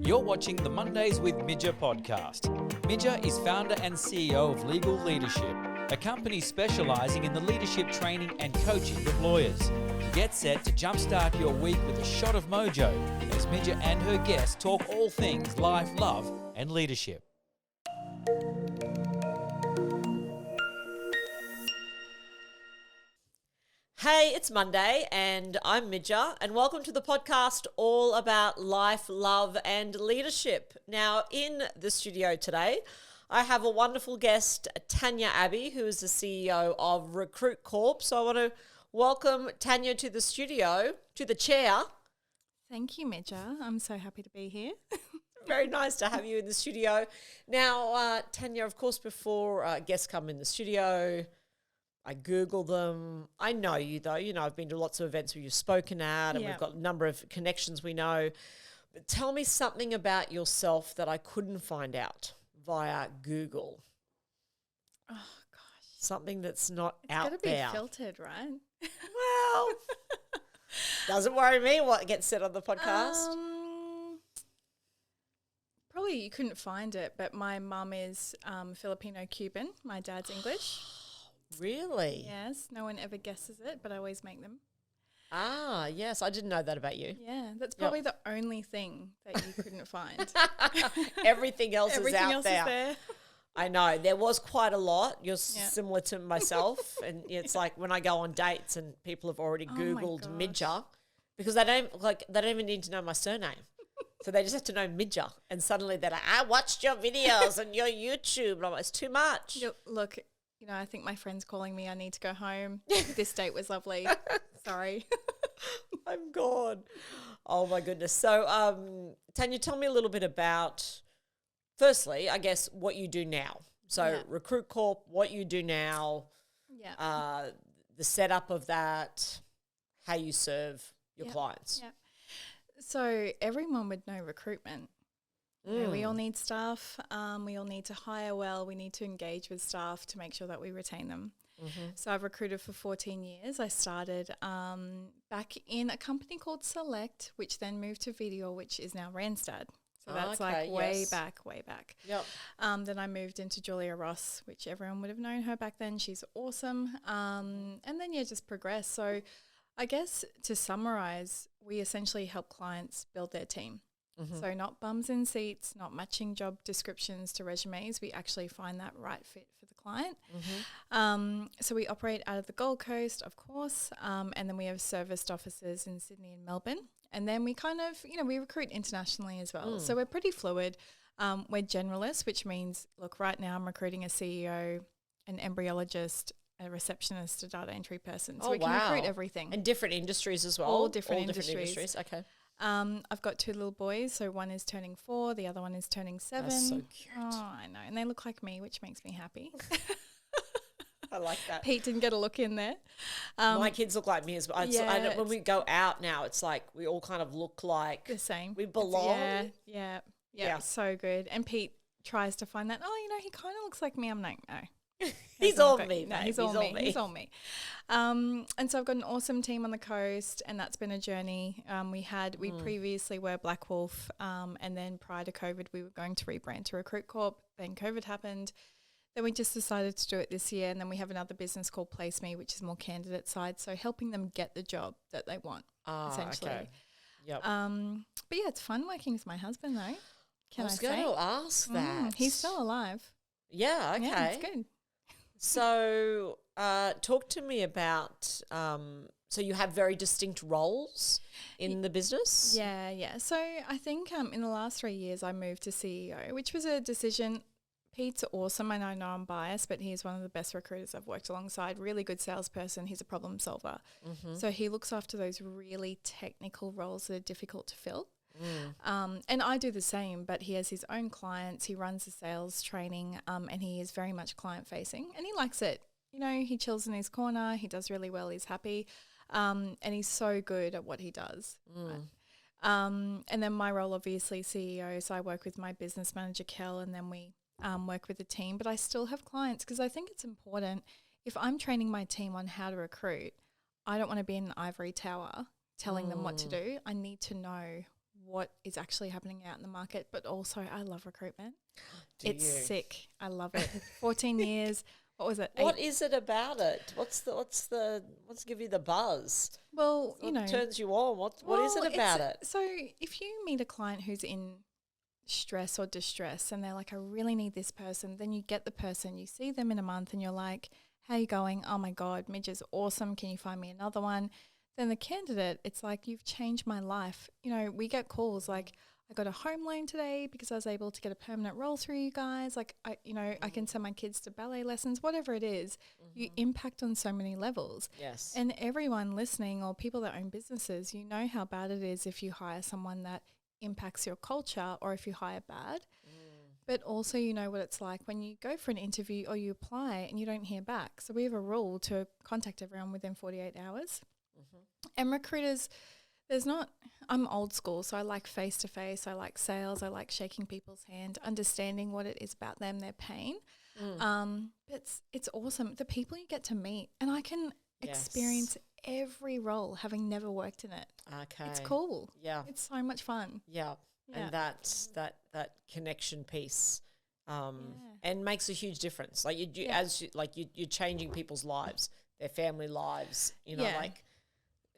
You're watching the Mondays with Midja podcast. Midja is founder and CEO of Legal Leadership, a company specialising in the leadership training and coaching of lawyers. Get set to jumpstart your week with a shot of mojo as Midja and her guests talk all things life, love and leadership. Hey, it's Monday and I'm Midja and welcome to the podcast all about life, love and leadership. Now in the studio today, I have a wonderful guest, Tanya Abbey, who is the CEO of Recruitcorp. So I want to welcome Tanya to the studio, to the chair. Thank you, Midja. I'm so happy to be here. Very nice to have you in the studio. Now, Tanya, of course, before guests come in the studio, I Google them. I know you though. You know, I've been to lots of events where you've spoken at and we've got a number of connections we know. But tell me something about yourself that I couldn't find out via Google. Oh, gosh. Something that's not out there. It's got to be filtered, right? Well, doesn't worry me what gets said on the podcast. Probably you couldn't find it, but my mum is Filipino-Cuban. My dad's English. Really? Yes, no one ever guesses it, but I always make them. Ah, yes, I didn't know that about you. Yeah, that's probably the only thing that you couldn't find. Everything else Everything is out else there. Is there. I know. There was quite a lot. You're similar to myself. And it's like when I go on dates and people have already Googled Midja because they don't even need to know my surname. So they just have to know Midja. And suddenly they're like, I watched your videos and your YouTube. And I'm like, it's too much. Look, you know, I think my friend's calling me. I need to go home. This date was lovely. Sorry. I'm gone. Oh, my goodness. So, Tanya, tell me a little bit about, firstly, I guess, what you do now. So, Recruitcorp, what you do now, the setup of that, how you serve your clients. Yeah. So, everyone would know recruitment. You know, we all need staff. We all need to hire well. We need to engage with staff to make sure that we retain them. Mm-hmm. So I've recruited for 14 years. I started back in a company called Select, which then moved to Video, which is now Randstad. So that's way back. Yep. Then I moved into Julia Ross, which everyone would have known her back then. She's awesome. And then, just progress. So I guess to summarize, we essentially help clients build their team. Mm-hmm. So not bums in seats, not matching job descriptions to resumes. We actually find that right fit for the client. Mm-hmm. So we operate out of the Gold Coast, of course, and then we have serviced offices in Sydney and Melbourne. And then we kind of, we recruit internationally as well. So we're pretty fluid. We're generalists, which means, look, right now I'm recruiting a CEO, an embryologist, a receptionist, a data entry person. So we can recruit everything. And different industries as well? All different industries. Okay. I've got 2 little boys, so one is turning 4, the other one is turning 7. That's so cute. Oh, I know, and they look like me, which makes me happy. I like that. Pete didn't get a look in there. My kids look like me as well. I know when we go out now, it's like we all kind of look like the same. We belong. Yeah. So good. And Pete tries to find that. Oh, he kind of looks like me. I'm like, no. He's all me. No, he's all me. And so I've got an awesome team on the coast, and that's been a journey. We previously were Black Wolf, and then prior to COVID, we were going to rebrand to Recruitcorp. Then COVID happened. Then we just decided to do it this year, and then we have another business called Place Me, which is more candidate side, so helping them get the job that they want, essentially. Okay. Yep. But it's fun working with my husband, though. I was going to ask that. He's still alive. Yeah, okay. Yeah, it's good. So talk to me about, so you have very distinct roles in the business? Yeah. So I think in the last 3 years I moved to CEO, which was a decision. Pete's awesome, and I know I'm biased, but he's one of the best recruiters I've worked alongside, really good salesperson. He's a problem solver. Mm-hmm. So he looks after those really technical roles that are difficult to fill. And I do the same, but he has his own clients. He runs the sales training, and he is very much client facing, and he likes it. He chills in his corner. He does really well. He's happy, and he's so good at what he does. Right? And then my role, obviously, CEO. So I work with my business manager, Kel, and then we work with the team. But I still have clients because I think it's important. If I'm training my team on how to recruit, I don't want to be in an ivory tower telling them what to do. I need to know what is actually happening out in the market. But also, I love recruitment. Do It's you? sick. I love it. 14 years. What was it? What is it about it? What's give you the buzz? Well, you know, What turns you on? What is it about it? So if you meet a client who's in stress or distress and they're like, I really need this person, then you get the person, you see them in a month and you're like, how you going? Oh my God, Midja's awesome. Can you find me another one? Then the candidate, it's like, you've changed my life. You know, we get calls like, I got a home loan today because I was able to get a permanent role through you guys. Like, I can send my kids to ballet lessons, whatever it is. You impact on so many levels. Yes. And everyone listening or people that own businesses, you know how bad it is if you hire someone that impacts your culture or if you hire bad. But also you know what it's like when you go for an interview or you apply and you don't hear back. So we have a rule to contact everyone within 48 hours. And recruiters, I'm old school, so I like face-to-face, I like sales, I like shaking people's hand, understanding what it is about them, their pain. But it's awesome. The people you get to meet, and I can experience every role having never worked in it. Okay. It's cool. Yeah. It's so much fun. Yeah. And that connection piece and makes a huge difference. Like you're changing people's lives, their family lives, you know, like.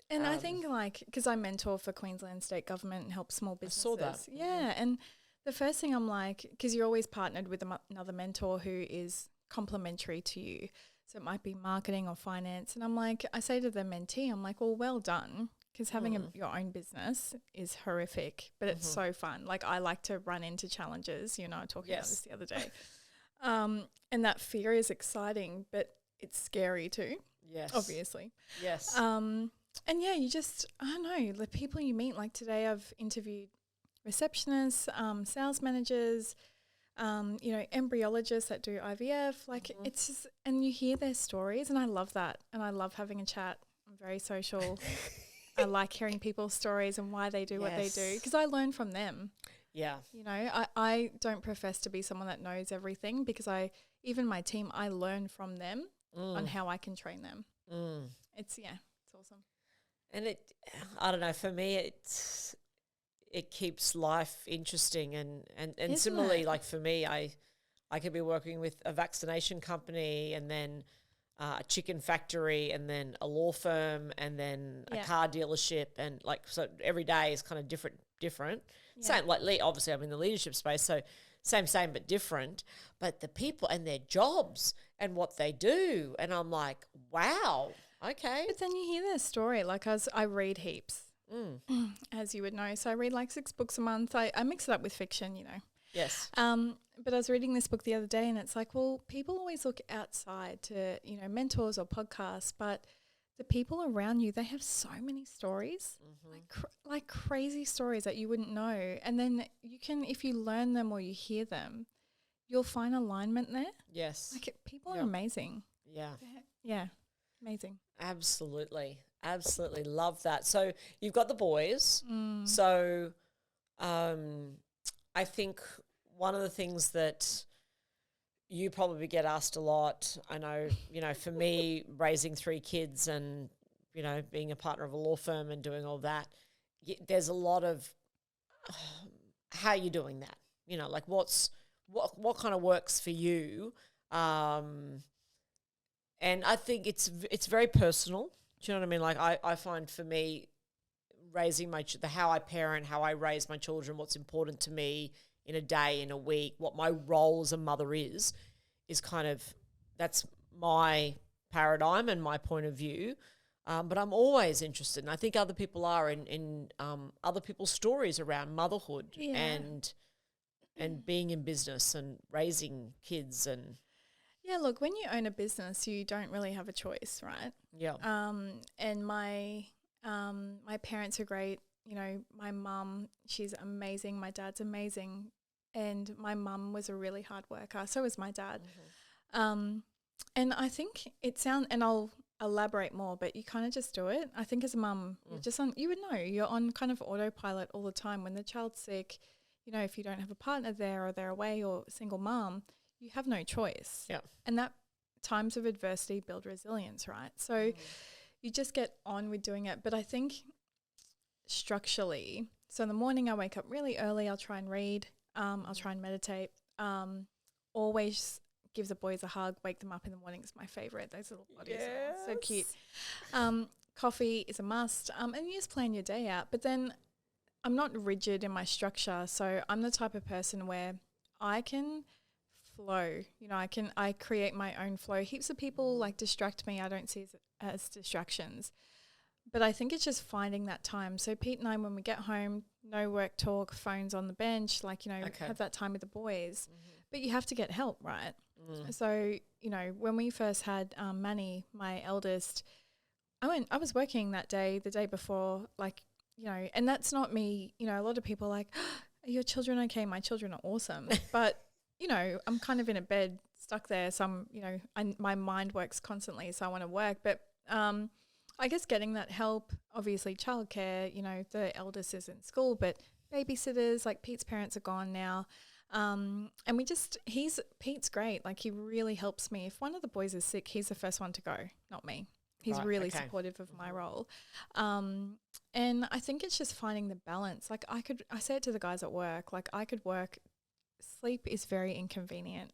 And I think because I mentor for Queensland state government and help small businesses. I saw that. Yeah. And the first thing I'm like, because you're always partnered with another mentor who is complementary to you. So it might be marketing or finance. And I'm like, I say to the mentee, I'm like, well done. Because having your own business is horrific, but it's so fun. Like I like to run into challenges, you know, I was talking about this the other day. And that fear is exciting, but it's scary too. Yes. Obviously. Yes. And yeah, you just, I don't know, the people you meet, like today I've interviewed receptionists, sales managers, you know, embryologists that do IVF, like it's just, and you hear their stories and I love that. And I love having a chat. I'm very social. I like hearing people's stories and why they do what they do because I learn from them. Yeah. You know, I don't profess to be someone that knows everything because even my team, I learn from them on how I can train them. It's awesome. And I don't know, for me, it keeps life interesting and similarly, like for me, I could be working with a vaccination company and then a chicken factory and then a law firm and then a car dealership and like, so every day is kind of different. Same, like obviously I'm in the leadership space, so same but different, but the people and their jobs and what they do. And I'm like, wow, okay. But then you hear their story, like I read heaps, as you would know. So I read like 6 books a month. I mix it up with fiction, you know. Yes. But I was reading this book the other day and it's like, well, people always look outside to, you know, mentors or podcasts, but the people around you, they have so many stories, like crazy stories that you wouldn't know. And then you can, if you learn them or you hear them, you'll find alignment there. Yes. Like people are amazing. Yeah. Yeah. Amazing. Absolutely. Absolutely. Love that. So you've got the boys. So I think one of the things that you probably get asked a lot, I know, you know, for me, raising 3 kids and, you know, being a partner of a law firm and doing all that, there's a lot of how are you doing that? You know, like what kind of works for you? And I think it's very personal. Do you know what I mean? Like I find for me, raising how I parent, how I raise my children, what's important to me in a day, in a week, what my role as a mother is kind of, that's my paradigm and my point of view. But I'm always interested, and I think other people are in other people's stories around motherhood and being in business and raising kids and. Yeah, look, when you own a business, you don't really have a choice, right? Yeah. And my parents are great. You know, my mum, she's amazing. My dad's amazing. And my mum was a really hard worker. So was my dad. And I think and I'll elaborate more, but you kind of just do it. I think as a mum, you're just you would know, you're on kind of autopilot all the time. When the child's sick, you know, if you don't have a partner there or they're away or single mum, you have no choice. Yeah. And that times of adversity build resilience, right? So you just get on with doing it. But I think structurally, So in the morning I wake up really early. I'll try and read. I'll try and meditate. Always give the boys a hug, wake them up in the morning. It's my favourite. Those little bodies are so cute. Coffee is a must. And you just plan your day out. But then I'm not rigid in my structure. So I'm the type of person where I can flow. You know, I create my own flow. Heaps of people like distract me. I don't see it as distractions. But I think it's just finding that time. So Pete and I, when we get home, no work talk, phones on the bench, like, you know, have that time with the boys. But you have to get help, right? So, you know, when we first had Manny, my eldest, I was working that day, the day before, like, you know, and that's not me. You know, a lot of people are like, are your children okay? My children are awesome. But, you know, I'm kind of in a bed stuck there. So I'm, you know, my mind works constantly. So I want to work. But I guess getting that help, obviously childcare, you know, the eldest is in school, but babysitters, like Pete's parents are gone now. And Pete's great. Like, he really helps me. If one of the boys is sick, he's the first one to go, not me. He's really supportive of my role. And I think it's just finding the balance. Like, I say it to the guys at work, like, I could work, sleep is very inconvenient.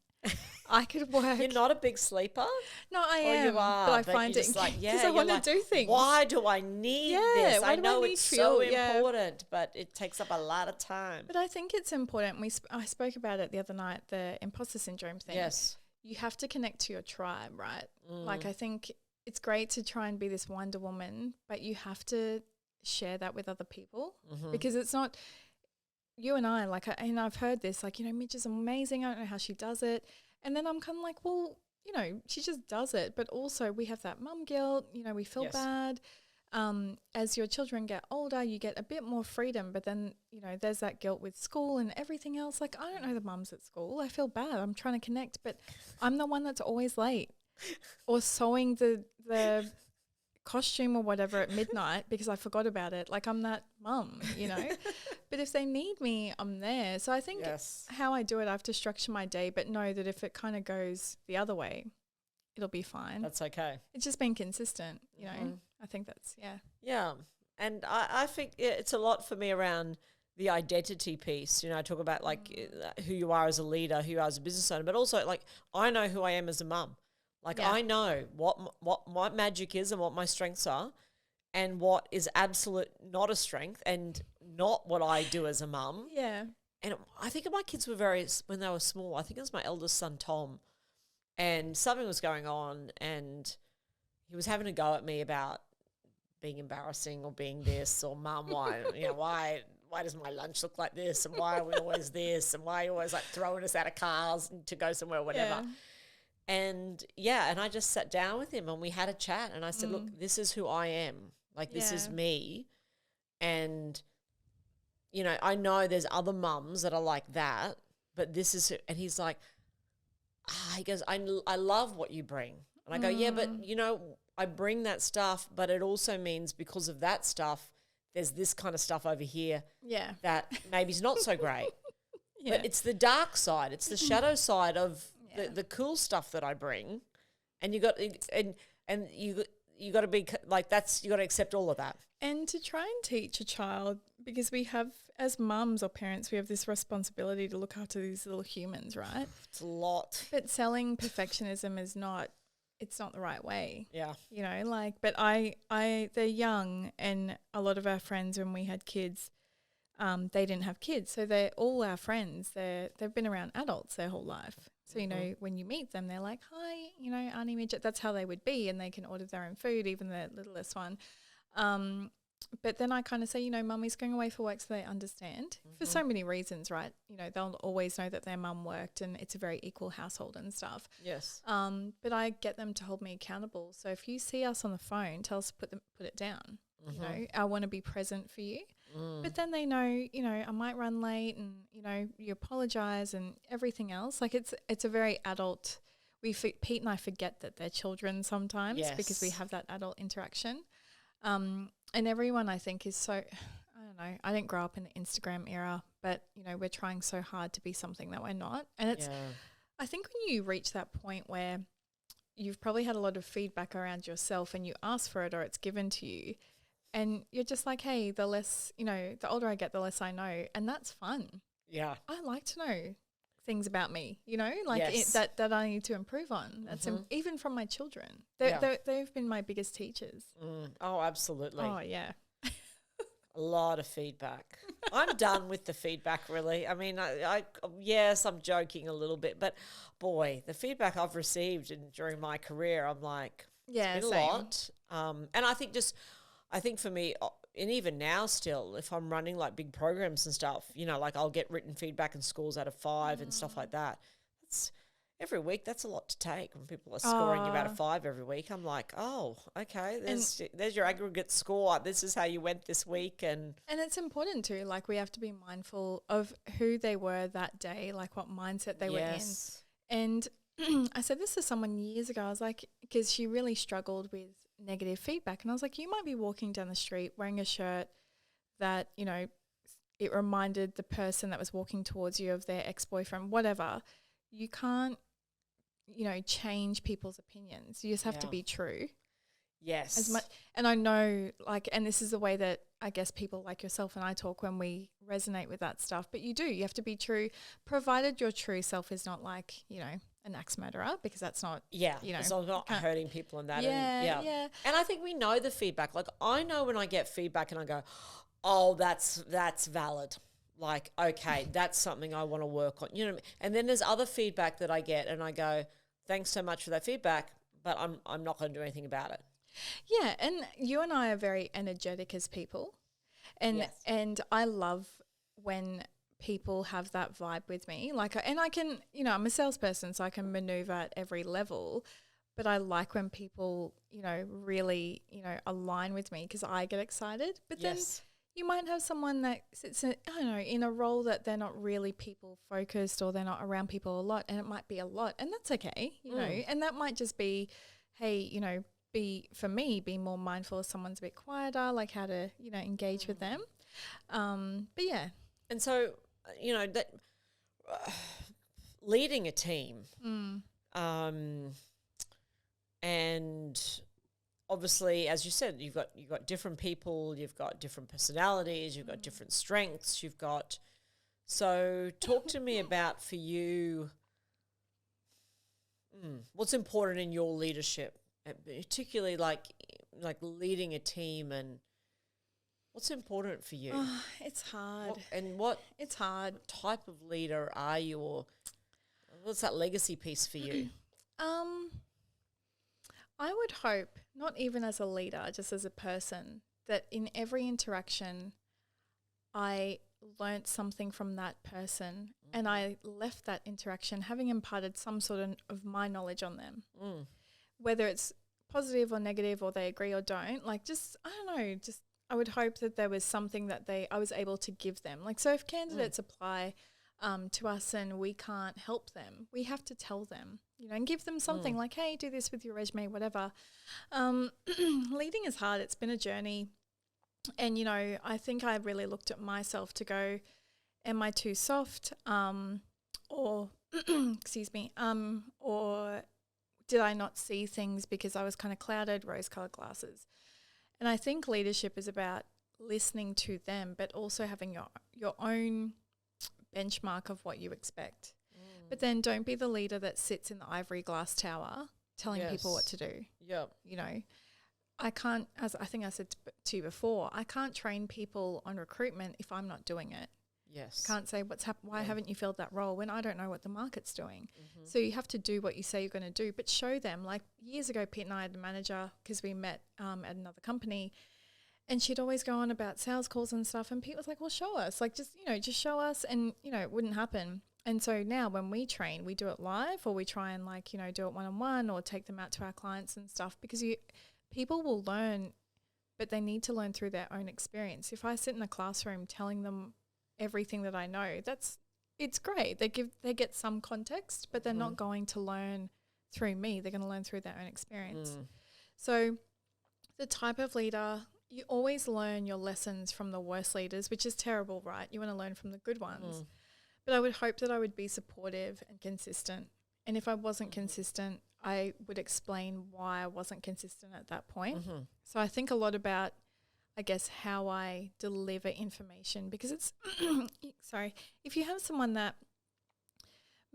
I could work. You're not a big sleeper? No, I am. You are, but I find it because I want to do things. Why do I need this? I know it's so important, but it takes up a lot of time. But I think it's important. I spoke about it the other night, the imposter syndrome thing. Yes. You have to connect to your tribe, right? Like, I think it's great to try and be this Wonder Woman, but you have to share that with other people because it's not you and I, like, and I've heard this, like, you know, Midge is amazing. I don't know how she does it. And then I'm kind of like, well, you know, she just does it. But also we have that mum guilt, you know, we feel bad. As your children get older, you get a bit more freedom. But then, you know, there's that guilt with school and everything else. Like, I don't know the mums at school. I feel bad. I'm trying to connect. But I'm the one that's always late or sewing the costume or whatever at midnight because I forgot about it. Like, I'm that mum, you know. But if they need me, I'm there. So I think how I do it, I have to structure my day, but know that if it kind of goes the other way, it'll be fine. That's okay. It's just being consistent, you know. I think that's, Yeah. And I think it's a lot for me around the identity piece. You know, I talk about, like, who you are as a leader, who you are as a business owner, but also, like, I know who I am as a mum. Like, I know what magic is and what my strengths are and what is absolute not a strength and not what I do as a mum. Yeah. And I think my kids were when they were small, I think it was my eldest son, Tom, and something was going on and he was having a go at me about being embarrassing or being this or mum, why does my lunch look like this and why are we always this and why are you always, like, throwing us out of cars to go somewhere or whatever. Yeah. And I just sat down with him and we had a chat and I said, look, this is who I am. Like, this is me. And, you know, I know there's other mums that are like that, but this is, and he's like, he goes, I love what you bring. And I go, yeah, but, you know, I bring that stuff, but it also means because of that stuff, there's this kind of stuff over here that maybe is not so great. But it's the dark side. It's the shadow side of the cool stuff that I bring. And you got to be like, you got to accept all of that. And to try and teach a child, because we have, as mums or parents, we have this responsibility to look after these little humans, right? It's a lot. But selling perfectionism is not, it's not the right way. Yeah. You know, like, but they're young, and a lot of our friends, when we had kids, they didn't have kids. So they're all our friends. They've been around adults their whole life. So, you know, when you meet them, they're like, hi, you know, Auntie Midja. That's how they would be, and they can order their own food, even the littlest one. But then I kind of say, you know, mummy's going away for work, so they understand for so many reasons, right? You know, they'll always know that their mum worked and it's a very equal household and stuff. Yes. But I get them to hold me accountable. So if you see us on the phone, tell us to put it down. You know, I want to be present for you. But then they know, you know, I might run late and, you know, you apologise and everything else. Like, it's a very adult. Pete and I forget that they're children sometimes because we have that adult interaction. And everyone, I think, is so, I don't know, I didn't grow up in the Instagram era, but, you know, we're trying so hard to be something that we're not. And it's, I think when you reach that point where you've probably had a lot of feedback around yourself and you ask for it or it's given to you, and you're just like, hey, the less, the older I get, the less I know. And that's fun. Yeah. I like to know things about me, Yes. that I need to improve on. That's even from my children. They've been my biggest teachers. Oh, absolutely. Oh, yeah. A lot of feedback. I'm done with the feedback, really. I mean, yes, I'm joking a little bit, but boy, the feedback I've received during my career, I'm like, Yeah, it's been same. a lot. And I think for me, and even now still, if I'm running like big programs and stuff, like I'll get written feedback and scores out of 5 and stuff like that. Every week, that's a lot to take when people are scoring you out of 5 every week. I'm like, oh, okay, there's your aggregate score. This is how you went this week. And it's important too. Like, we have to be mindful of who they were that day, like what mindset they were in. And I said this to someone years ago. I was like, because she really struggled with negative feedback. And I was like, you might be walking down the street wearing a shirt that, it reminded the person that was walking towards you of their ex-boyfriend, whatever. You can't, change people's opinions. You just have to be true. Yes. As much, and I know, and this is the way that I guess people like yourself and I talk when we resonate with that stuff. But you have to be true, provided your true self is not like, an axe murderer, because that's not, it's not hurting people and that. Yeah. And I think we know the feedback. Like, I know when I get feedback and I go, oh, that's valid. Like, okay, that's something I want to work on. You know what I mean? And then there's other feedback that I get and I go, thanks so much for that feedback, but I'm not going to do anything about it. Yeah, and you and I are very energetic as people. And I love when people have that vibe with me. And I can, I'm a salesperson, so I can maneuver at every level, but I like when people, really, align with me, because I get excited. But then you might have someone that sits, in a role that they're not really people focused, or they're not around people a lot, and it might be a lot, and that's okay, know. And that might just be, hey, be more mindful if someone's a bit quieter, like how to, engage with them. But yeah. And so, that leading a team, and obviously, as you said, you've got different people, you've got different personalities, you've got different strengths, so talk to me about, for you, what's important in your leadership, particularly like leading a team, and what's important for you? Oh, it's hard. It's hard. What type of leader are you, or what's that legacy piece for you? I would hope, not even as a leader, just as a person, that in every interaction I learnt something from that person, and I left that interaction having imparted some sort of my knowledge on them. Whether it's positive or negative, or they agree or don't, I don't know, I would hope that there was something that I was able to give them. So if candidates apply to us and we can't help them, we have to tell them, and give them something like, hey, do this with your resume, whatever. Leading is hard. It's been a journey. And, I think I really looked at myself to go, am I too soft? Or, excuse me, or did I not see things because I was kind of clouded, rose-colored glasses? And I think leadership is about listening to them, but also having your own benchmark of what you expect. But then don't be the leader that sits in the ivory glass tower telling people what to do. Yep. I can't, as I think I said to you before, I can't train people on recruitment if I'm not doing it. Yes. Can't say why haven't you filled that role when I don't know what the market's doing. So you have to do what you say you're going to do, but show them. Like years ago, Pete and I had a manager, because we met at another company, and she'd always go on about sales calls and stuff, and Pete was like, well, show us, just show us, and it wouldn't happen. And so now when we train, we do it live, or we try and do it one-on-one, or take them out to our clients and stuff, because people will learn, but they need to learn through their own experience. If I sit in a classroom telling them everything that I know, it's great. They get some context, but they're not going to learn through me. They're going to learn through their own experience. So the type of leader, you always learn your lessons from the worst leaders, which is terrible, right? You want to learn from the good ones. But I would hope that I would be supportive and consistent. And if I wasn't consistent, I would explain why I wasn't consistent at that point. So I think a lot about I guess, how I deliver information, because it's, sorry, if you have someone that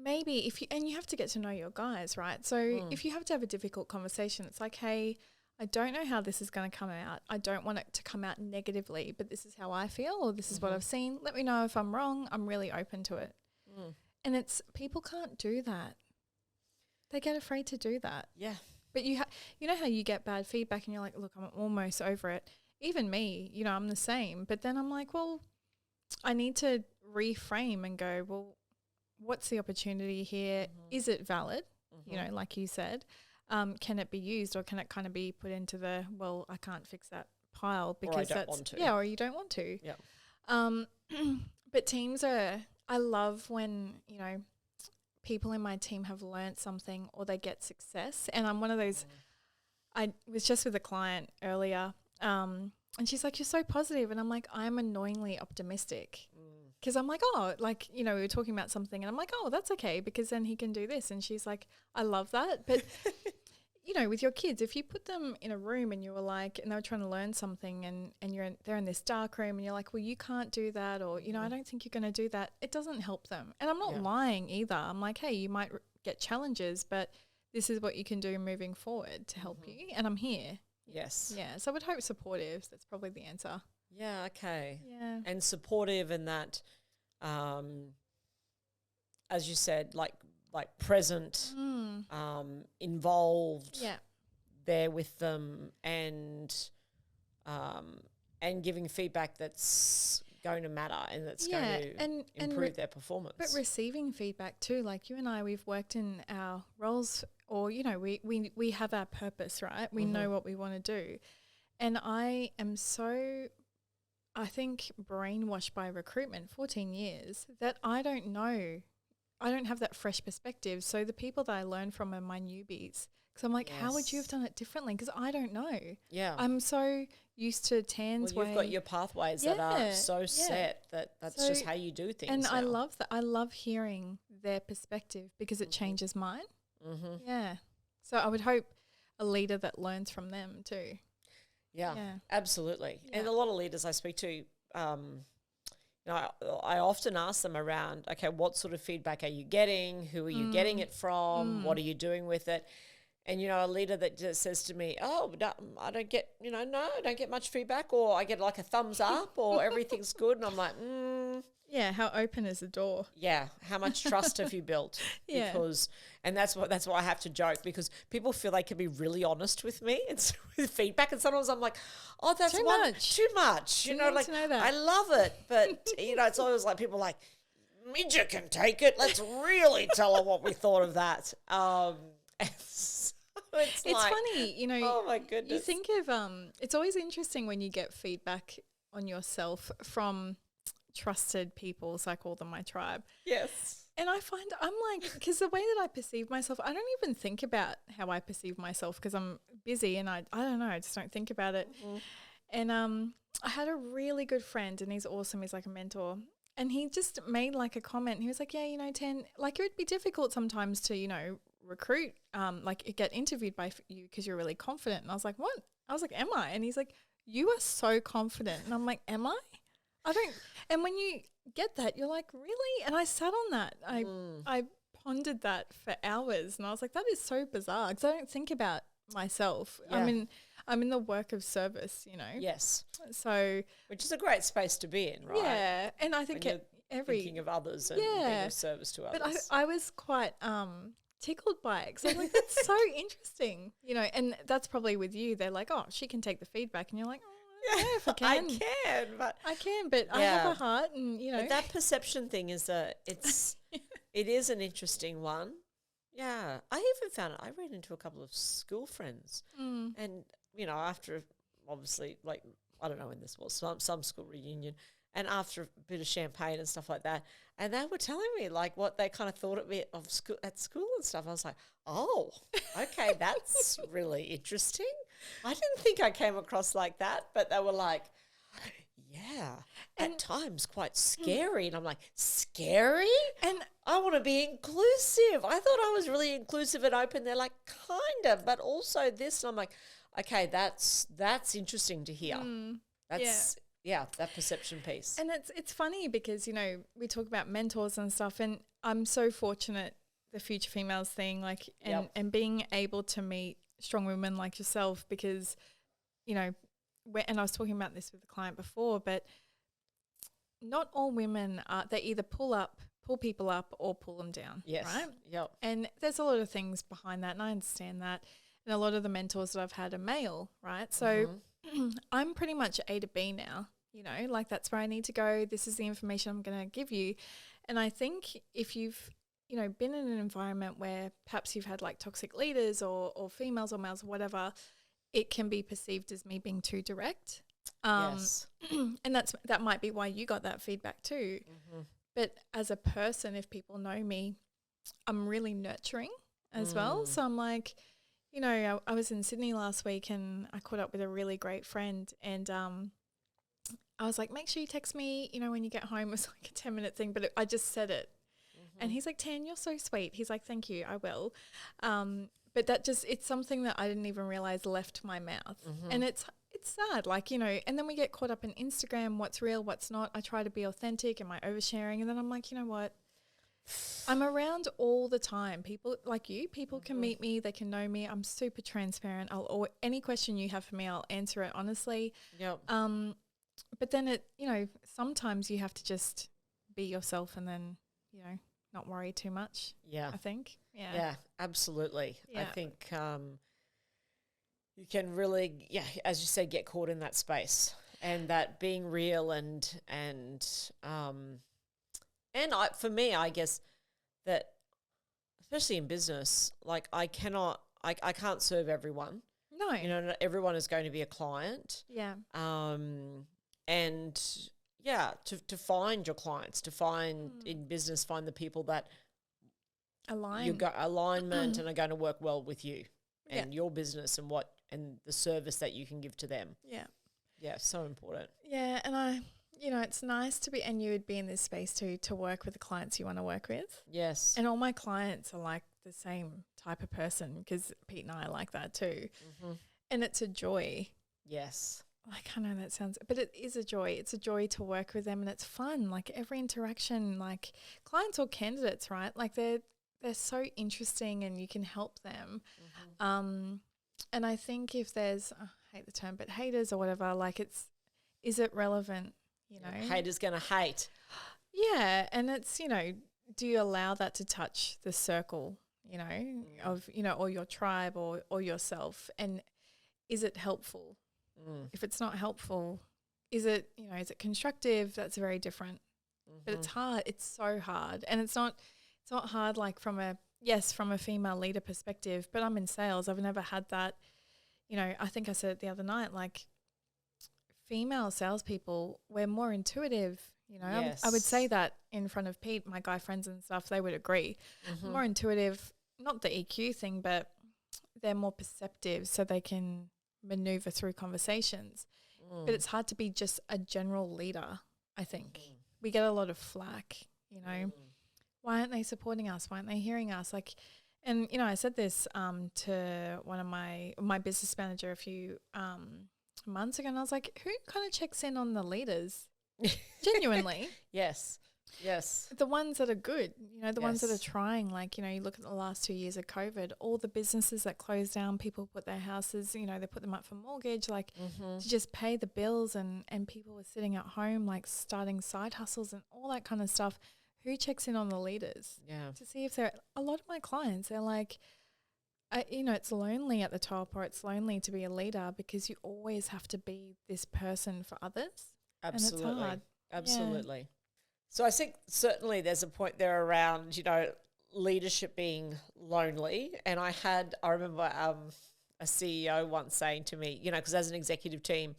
maybe and you have to get to know your guys, right? So if you have to have a difficult conversation, it's like, hey, I don't know how this is going to come out. I don't want it to come out negatively, but this is how I feel, or this is what I've seen. Let me know if I'm wrong. I'm really open to it. And it's, people can't do that. They get afraid to do that. Yeah. But you know how you get bad feedback and you're like, look, I'm almost over it. Even me, you know, I'm the same. But then I'm like, well, I need to reframe and go, well, what's the opportunity here? Is it valid? You know, like you said, can it be used, or can it kind of be put into the, well, I can't fix that pile because or I don't want to. Yeah, or you don't want to. Yeah. But teams I love when, you know, people in my team have learned something or they get success. And I'm one of those, I was just with a client earlier, and she's like, you're so positive. And I'm like, I'm annoyingly optimistic. Because I'm like, oh, like, you know, we were talking about something and I'm like, oh, that's okay because then he can do this. And she's like, I love that. But, you know, with your kids, if you put them in a room and you were like, and they were trying to learn something and they're in this dark room and you're like, well, you can't do that, or, you know, I don't think you're going to do that. It doesn't help them. And I'm not lying either. I'm like, hey, you might get challenges, but this is what you can do moving forward to help you. And I'm here. Yes. Yeah. So I would hope supportive. That's probably the answer. Yeah, okay. Yeah. And supportive in that, as you said, like present, involved, there with them, and giving feedback that's going to matter and that's going to improve their performance. But receiving feedback too, like you and I, we've worked in our roles, or, you know, we have our purpose, right? We know what we want to do. And I am so, I think, brainwashed by recruitment, 14 years, that I don't know. I don't have that fresh perspective. So the people that I learn from are my newbies. Because I'm like, how would you have done it differently? Because I don't know. Yeah. I'm so used to Tan's way. You've got your pathways that are so set that that's just how you do things. And now. I love that. I love hearing their perspective because it changes mine. Yeah. So I would hope a leader that learns from them too. Yeah, absolutely. Yeah. And a lot of leaders I speak to, you know, I often ask them around, okay, what sort of feedback are you getting? Who are you getting it from? What are you doing with it? And, you know, a leader that just says to me, oh, no, I don't get, you know, no, I don't get much feedback, or I get like a thumbs up or everything's good. And I'm like, yeah, how open is the door? Yeah, how much trust have you built? Because, and that's why I have to joke, because people feel they can be really honest with me and with feedback, and sometimes I'm like, oh, that's too much. You know, like I love it, but you know, it's always like people are like, Midja can take it. Let's really tell her what we thought of that. It's like, funny, you know. Oh my goodness! You think of it's always interesting when you get feedback on yourself from trusted people, so I call them my tribe. Yes. And I find I'm like, because the way that I perceive myself, I don't even think about how I perceive myself because I'm busy and I don't know, I just don't think about it. And I had a really good friend, and he's awesome. He's like a mentor. And he just made like a comment. He was like, yeah, you know, Tan, like it would be difficult sometimes to, you know, recruit, like get interviewed by you because you're really confident. And I was like, what? I was like, am I? And he's like, you are so confident. And I'm like, am I? I don't. And when you get that, you're like, really? And I sat on that. I pondered that for hours, and I was like, that is so bizarre because I don't think about myself. Yeah. I'm in the work of service, you know. Yes. So, which is a great space to be in, right? Yeah, and I think thinking of others and being of service to others. But I was quite tickled by it because I'm like, that's so interesting, you know. And that's probably with you. They're like, oh, she can take the feedback, and you're like, oh, yeah, if I can. I can, but I have a heart, and you know. But that perception thing is it is an interesting one. Yeah, I even found it. I ran into a couple of school friends, and you know, after obviously, like I don't know when this was, some school reunion, and after a bit of champagne and stuff like that, and they were telling me like what they kind of thought of me at school and stuff. I was like, oh, okay, that's really interesting. I didn't think I came across like that, but they were like, yeah, at times quite scary. And I'm like, scary? And I want to be inclusive. I thought I was really inclusive and open. They're like, kind of, but also this. And I'm like, okay, that's interesting to hear. That's that perception piece. And it's funny because, you know, we talk about mentors and stuff, and I'm so fortunate, the Future Females thing, like, and being able to meet strong women like yourself, because, you know, and I was talking about this with a client before, but not all women they either pull people up or pull them down. Yes. Right? Yep. And there's a lot of things behind that, and I understand that. And a lot of the mentors that I've had are male, right? So I'm pretty much A to B now, you know, like that's where I need to go. This is the information I'm going to give you. And I think if you've, you know, been in an environment where perhaps you've had like toxic leaders or females or males or whatever, it can be perceived as me being too direct. Yes. And that might be why you got that feedback too. But as a person, if people know me, I'm really nurturing as well. So I'm like, you know, I was in Sydney last week and I caught up with a really great friend, and I was like, make sure you text me, you know, when you get home. It was like a 10-minute thing, but I just said it. And he's like, Tan, you're so sweet. He's like, thank you, I will. But that just, it's something that I didn't even realize left my mouth. And it's sad, like, you know, and then we get caught up in Instagram, what's real, what's not. I try to be authentic. Am I oversharing? And then I'm like, you know what? I'm around all the time. People like you, people can meet me, they can know me. I'm super transparent. Any question you have for me, I'll answer it honestly. Yep. But then you know, sometimes you have to just be yourself and then, you know, not worry too much. Yeah. I think. Yeah. Yeah, absolutely. Yeah. I think you can really, as you said, get caught in that space, and that being real and for me, I guess that especially in business, like I can't serve everyone. No. You know, not everyone is going to be a client. Yeah. And to find your clients, to find in business, find the people that you got alignment and are going to work well with you and your business and the service that you can give to them. Yeah. Yeah, so important. Yeah, and you know, it's nice to be, and you would be in this space too, to work with the clients you want to work with. Yes. And all my clients are like the same type of person, because Pete and I are like that too. And it's a joy. Yes. Like, I know that sounds, but it is a joy. It's a joy to work with them, and it's fun. Like every interaction, like clients or candidates, right? Like they're so interesting and you can help them. And I think if there's, I hate the term, but haters or whatever, like is it relevant? You know, Haters going to hate. Yeah. And it's, you know, do you allow that to touch the circle, you know, of, you know, or your tribe or yourself? And is it helpful? If it's not helpful, is it constructive? That's very different. But it's hard. It's so hard. And it's not hard like from a female leader perspective, but I'm in sales. I've never had that. You know, I think I said it the other night, like female salespeople, we're more intuitive. You know, Yes. I would say that in front of Pete, my guy friends and stuff, they would agree. More intuitive, not the EQ thing, but they're more perceptive, so they can maneuver through conversations. But it's hard to be just a general leader, I think. We get a lot of flack, you know. Why aren't they supporting us? Why aren't they hearing us? Like, and, you know, I said this to one of my business manager a few months ago, and I was like, who kind of checks in on the leaders? Genuinely. Yes. The ones that are good, you know, the ones that are Yes. trying. Like, you know, you look at the last 2 years of COVID, all the businesses that closed down, people put their houses, you know, they put them up for mortgage, like to just pay the bills, and people were sitting at home, like starting side hustles and all that kind of stuff. Who checks in on the leaders? Yeah. To see if they're, a lot of my clients, they're like, you know, it's lonely at the top, or it's lonely to be a leader, because you always have to be this person for others. Absolutely. And it's hard. Absolutely. So I think certainly there's a point there around, you know, leadership being lonely. And I remember a CEO once saying to me, you know, because as an executive team,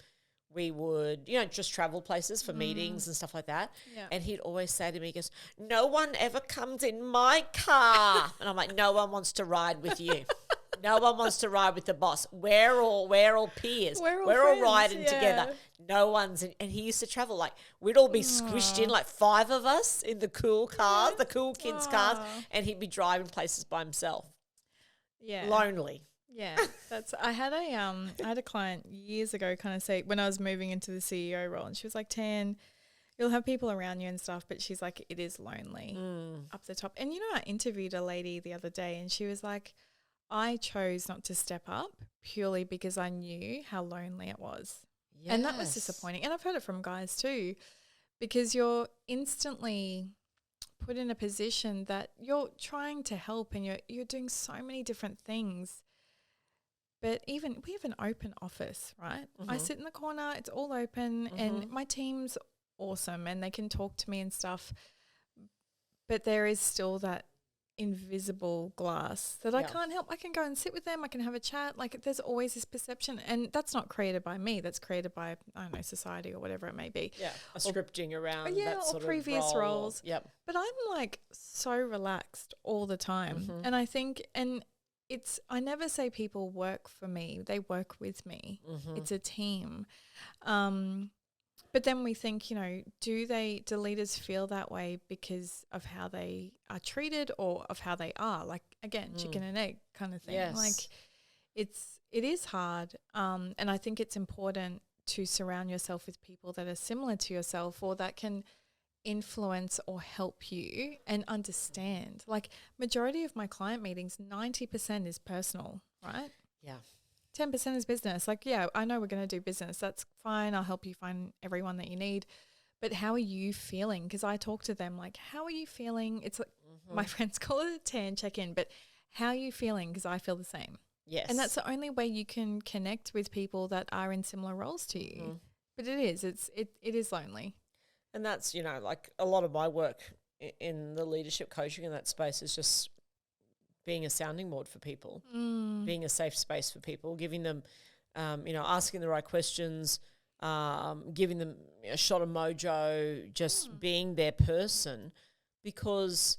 we would, you know, just travel places for meetings and stuff like that. Yeah. And he'd always say to me, he goes, no one ever comes in my car. And I'm like, no one wants to ride with you. No one wants to ride with the boss. We're all peers. We're all all friends, riding yeah. together. No one's in, and he used to travel like we'd all be squished in, like 5 of us in the cool cars, the cool kids' cars, and he'd be driving places by himself. Yeah. Lonely. Yeah, I had a client years ago kind of say, when I was moving into the CEO role, and she was like, Tan, you'll have people around you and stuff, but she's like, it is lonely up the top. And, I interviewed a lady the other day and she was like, I chose not to step up purely because I knew how lonely it was. Yes. And that was disappointing. And I've heard it from guys too, because you're instantly put in a position that you're trying to help and you're doing so many different things. But we have an open office, right? I sit in the corner, it's all open, and my team's awesome and they can talk to me and stuff. But there is still that invisible glass that I can't help. I can go and sit with them, I can have a chat. Like, there's always this perception, and that's not created by me, that's created by, I don't know, society or whatever it may be. Yeah, a scripting around that sort of previous role. roles. Yep. But I'm like so relaxed all the time. And I think, I never say people work for me, they work with me. It's a team. But then we think, do leaders feel that way because of how they are treated or of how they are? Like, again, chicken and egg kind of thing. Yes. Like, it is hard. And I think it's important to surround yourself with people that are similar to yourself or that can influence or help you and understand. Like, majority of my client meetings, 90% is personal, right? Yeah. 10% is business. Like, yeah, I know we're going to do business. That's fine. I'll help you find everyone that you need. But how are you feeling? Because I talk to them like, how are you feeling? It's like my friends call it a Tan check-in, but how are you feeling? Because I feel the same. Yes. And that's the only way you can connect with people that are in similar roles to you. But it is lonely. And that's, like a lot of my work in the leadership coaching in that space is just being a sounding board for people, being a safe space for people, giving them, asking the right questions, giving them a shot of mojo, just being their person, because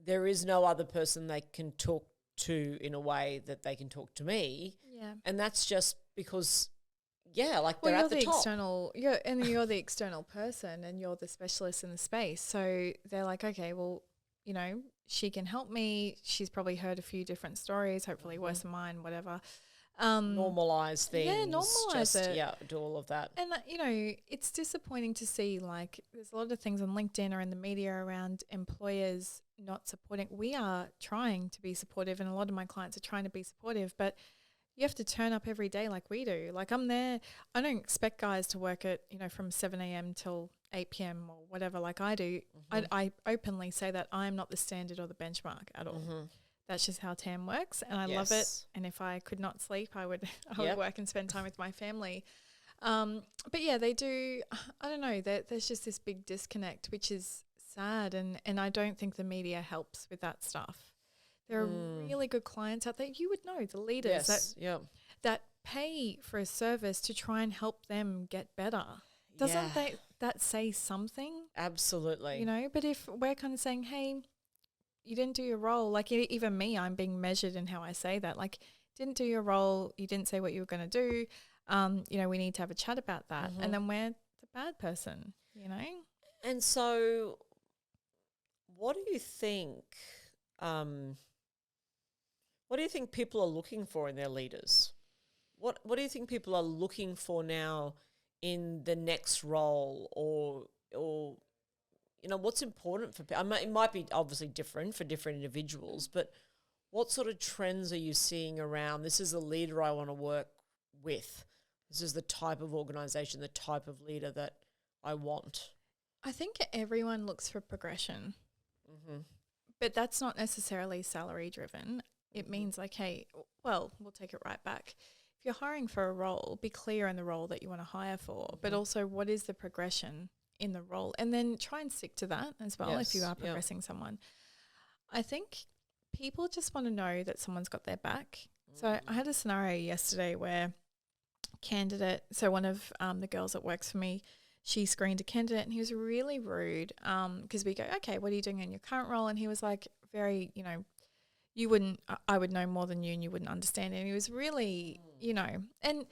there is no other person they can talk to in a way that they can talk to me. Yeah. And that's just because, they're at the top. You're the external person and you're the specialist in the space. So they're like, okay, well, she can help me. She's probably heard a few different stories, hopefully worse than mine, whatever. Normalize things. Yeah, normalize it. Yeah, do all of that. And, it's disappointing to see, like, there's a lot of things on LinkedIn or in the media around employers not supporting. We are trying to be supportive, and a lot of my clients are trying to be supportive, but you have to turn up every day like we do. Like, I'm there. I don't expect guys to work at, from 7 a.m. till 8 p.m. or whatever like I do. I openly say that I'm not the standard or the benchmark at all. That's just how TAM works, and I love it. And if I could not sleep, I would work and spend time with my family. But yeah, they do. I don't know. There's just this big disconnect, which is sad, and I don't think the media helps with that stuff. There are really good clients out there. You would know the leaders that pay for a service to try and help them get better. Doesn't that say something? Absolutely. But if we're kind of saying, hey, you didn't do your role, like even me, I'm being measured in how I say that. Like, didn't do your role, you didn't say what you were going to do. We need to have a chat about that. And then we're the bad person, And so what do you think people are looking for in their leaders? What do you think people are looking for now in the next role, or what's important for people? It might be obviously different for different individuals, but what sort of trends are you seeing around, this is the leader I want to work with, this is the type of organisation, the type of leader that I want? I think everyone looks for progression, but that's not necessarily salary driven. It means like, hey, well, we'll take it right back. If you're hiring for a role, be clear in the role that you want to hire for, but also what is the progression in the role, and then try and stick to that as well. If you are progressing someone, I think people just want to know that someone's got their back. So I had a scenario yesterday where one of the girls that works for me, she screened a candidate and he was really rude because we go, okay, what are you doing in your current role? And he was like very, I would know more than you and you wouldn't understand it. And he was really, and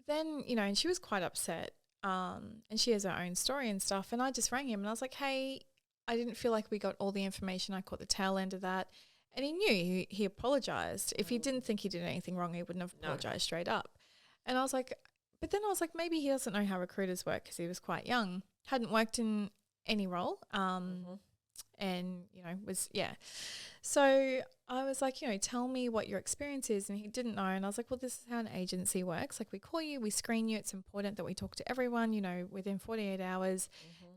then, and she was quite upset. And she has her own story and stuff. And I just rang him and I was like, hey, I didn't feel like we got all the information. I caught the tail end of that. And he knew he apologized. If he didn't think he did anything wrong, he wouldn't have apologized straight up. And I was like, but then I was like, maybe he doesn't know how recruiters work because he was quite young, hadn't worked in any role, and, you know, So I was like, you know, tell me what your experience is. And he didn't know. And I was like, well, this is how an agency works. Like, we call you, we screen you. It's important that we talk to everyone, you know, within 48 hours.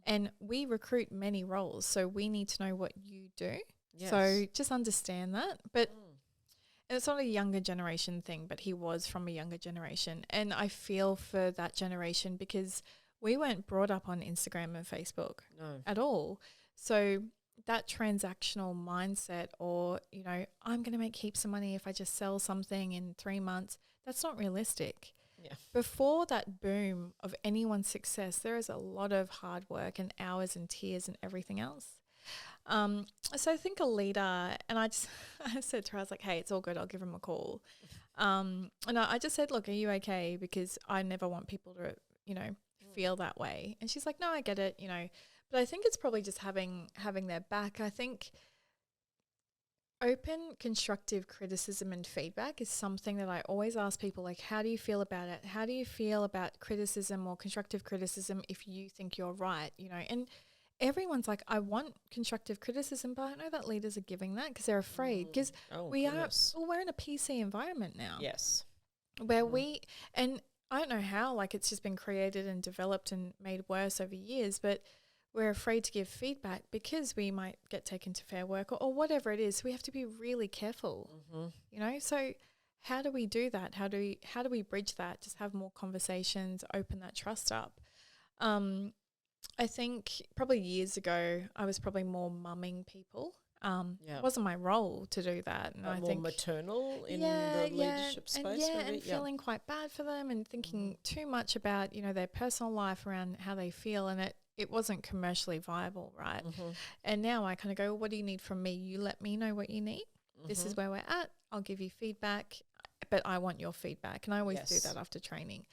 And we recruit many roles. So we need to know what you do. Yes. So just understand that. But and it's not a younger generation thing, but he was from a younger generation. And I feel for that generation because we weren't brought up on Instagram and Facebook at all. So that transactional mindset, or, you know, I'm going to make heaps of money if I just sell something in 3 months, that's not realistic. Yeah. Before that boom of anyone's success, there is a lot of hard work and hours and tears and everything else. So I think a leader, and I said to her, I was like, hey, it's all good. I'll give him a call. And I just said, look, are you okay? Because I never want people to, you know, feel that way. And she's like, no, I get it, you know. But I think it's probably just having their back. I think open, constructive criticism and feedback is something that I always ask people, like, how do you feel about it? How do you feel about criticism or constructive criticism if you think you're right, you know? And everyone's like, I want constructive criticism, but I know that leaders are giving that because they're afraid. Because we're in a PC environment now. Yes. Where and I don't know how, like, it's just been created and developed and made worse over years, but we're afraid to give feedback because we might get taken to Fair Work or whatever it is. So we have to be really careful, you know? So how do we do that? How do we bridge that? Just have more conversations, open that trust up. I think probably years ago, I was probably more mumming people. It wasn't my role to do that. And I think maternal in the leadership space. And feeling quite bad for them and thinking too much about, you know, their personal life around how they feel, and it wasn't commercially viable, right? And now I kind of go, well, what do you need from me? You let me know what you need. This is where we're at. I'll give you feedback, but I want your feedback. And I always do that after training.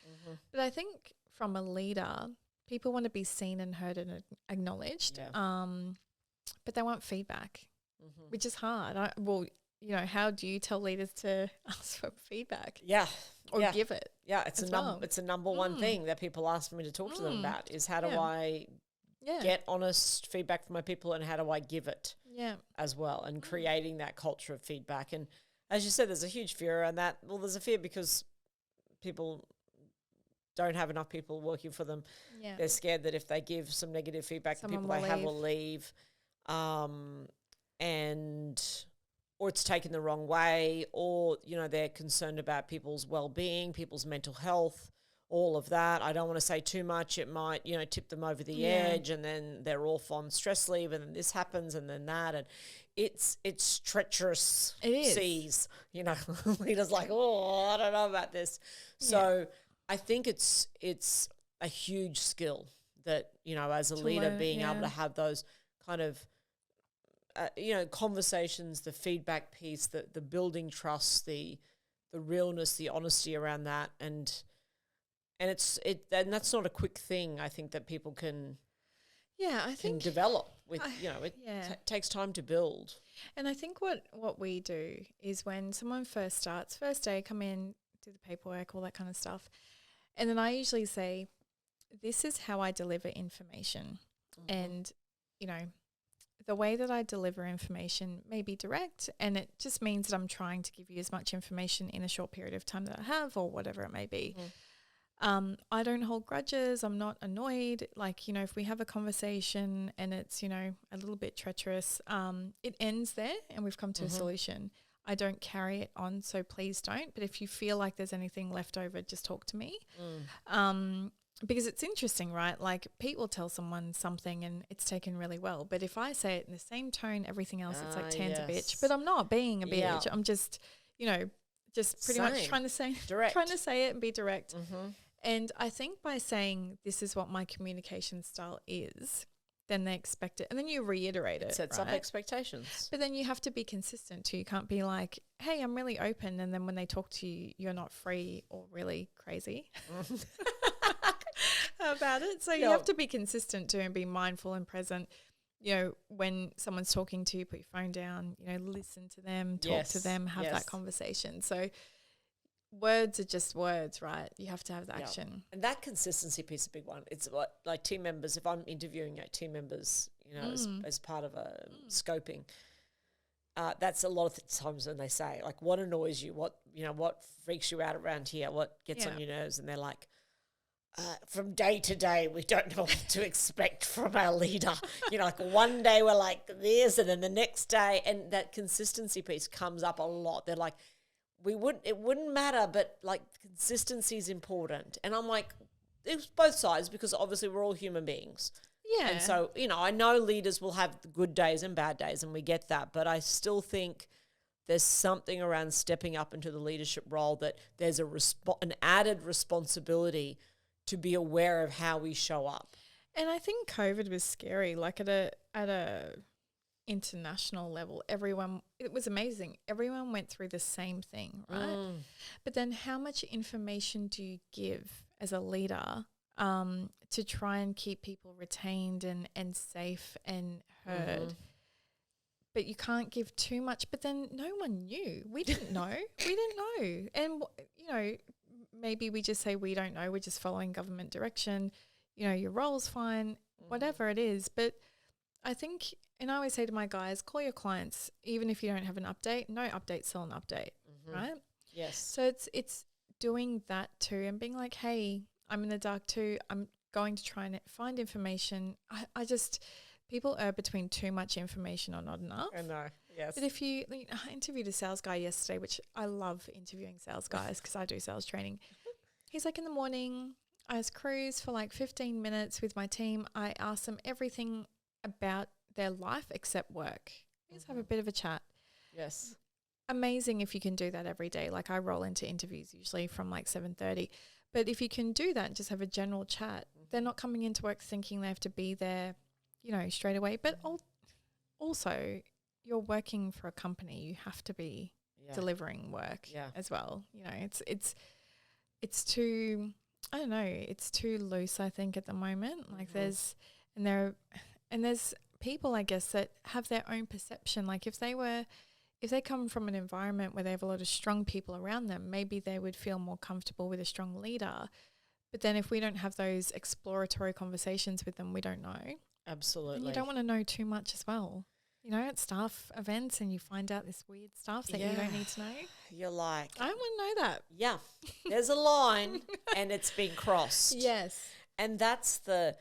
But I think from a leader, people want to be seen and heard and acknowledged, but they want feedback, which is hard. You know, how do you tell leaders to ask for feedback? Or give it? Yeah, it's a number one thing that people ask me to talk to them about is how do I get honest feedback from my people, and how do I give it as well, and creating that culture of feedback. And as you said, there's a huge fear around that. Well, there's a fear because people don't have enough people working for them. They're scared that if they give some negative feedback, the people they have will leave, or it's taken the wrong way, or, you know, they're concerned about people's well-being, people's mental health, all of that. I don't want to say too much. It might, you know, tip them over the edge, and then they're off on stress leave, and then this happens, and then that. And it's treacherous seas, you know. Leaders like, oh, I don't know about this. So I think it's a huge skill that, you know, as a leader, being able to have those kind of, you know, conversations, the feedback piece, the building trust, the realness, the honesty around that, and that's not a quick thing. I think that people can develop with, you know, it takes time to build. And I think what we do is when someone first starts, first day, come in, do the paperwork, all that kind of stuff, and then I usually say, this is how I deliver information, and, you know, the way that I deliver information may be direct, and it just means that I'm trying to give you as much information in a short period of time that I have, or whatever it may be. I don't hold grudges. I'm not annoyed. Like, you know, if we have a conversation and it's, you know, a little bit treacherous, it ends there and we've come to a solution. I don't carry it on, so please don't. But if you feel like there's anything left over, just talk to me. Because it's interesting, right? Like, Pete will tell someone something and it's taken really well. But if I say it in the same tone, everything else, it's like Tan's a bitch. But I'm not being a bitch. I'm just, you know, just pretty much trying to say it and be direct. And I think by saying this is what my communication style is, then they expect it. And then you reiterate it. It sets up expectations. But then you have to be consistent too. You can't be like, hey, I'm really open. And then when they talk to you, you're not free or really crazy about it. So you have to be consistent too and be mindful and present. when someone's talking to you, put your phone down, listen to them, talk to them, have that conversation. So words are just words, right? You have to have the action. And that consistency piece is a big one. It's like team members, if I'm interviewing team members, as part of a scoping, that's a lot of times when they say, like, what annoys you, what freaks you out around here, what gets on your nerves, and they're like, from day to day, we don't know what to expect from our leader. Like one day we're like this, and then the next day, and that consistency piece comes up a lot. They're like, it wouldn't matter, but like consistency is important. And I'm like, it's both sides, because obviously we're all human beings. Yeah. And so, I know leaders will have good days and bad days, and we get that, but I still think there's something around stepping up into the leadership role that there's an added responsibility to be aware of how we show up. And I think COVID was scary, like at a international level. It was amazing. Everyone went through the same thing, right? But then how much information do you give as a leader to try and keep people retained and safe and heard? But you can't give too much. But then no one knew. We didn't know. And, maybe we just say we don't know, we're just following government direction, your role's fine, whatever it is. But I think, and I always say to my guys, call your clients, even if you don't have an update. No update, still an update, right? Yes. So it's doing that too, and being like, hey, I'm in the dark too. I'm going to try and find information. I just, people are between too much information or not enough. I know, yes. But if I interviewed a sales guy yesterday, which I love interviewing sales guys because I do sales training. He's like, in the morning, I just cruise for like 15 minutes with my team. I ask them everything about their life except work. Just have a bit of a chat. Yes. Amazing if you can do that every day. Like I roll into interviews usually from like 7:30. But if you can do that and just have a general chat, they're not coming into work thinking they have to be there, straight away. But also, you're working for a company. You have to be delivering work as well. It's too, I don't know, it's too loose, I think, at the moment. Like there's people, I guess, that have their own perception. Like if they come from an environment where they have a lot of strong people around them, maybe they would feel more comfortable with a strong leader. But then if we don't have those exploratory conversations with them, we don't know. Absolutely. And you don't want to know too much as well. At staff events, and you find out this weird stuff that you don't need to know. You're like, I want to know that. Yeah. There's a line and it's been crossed. Yes. And that's the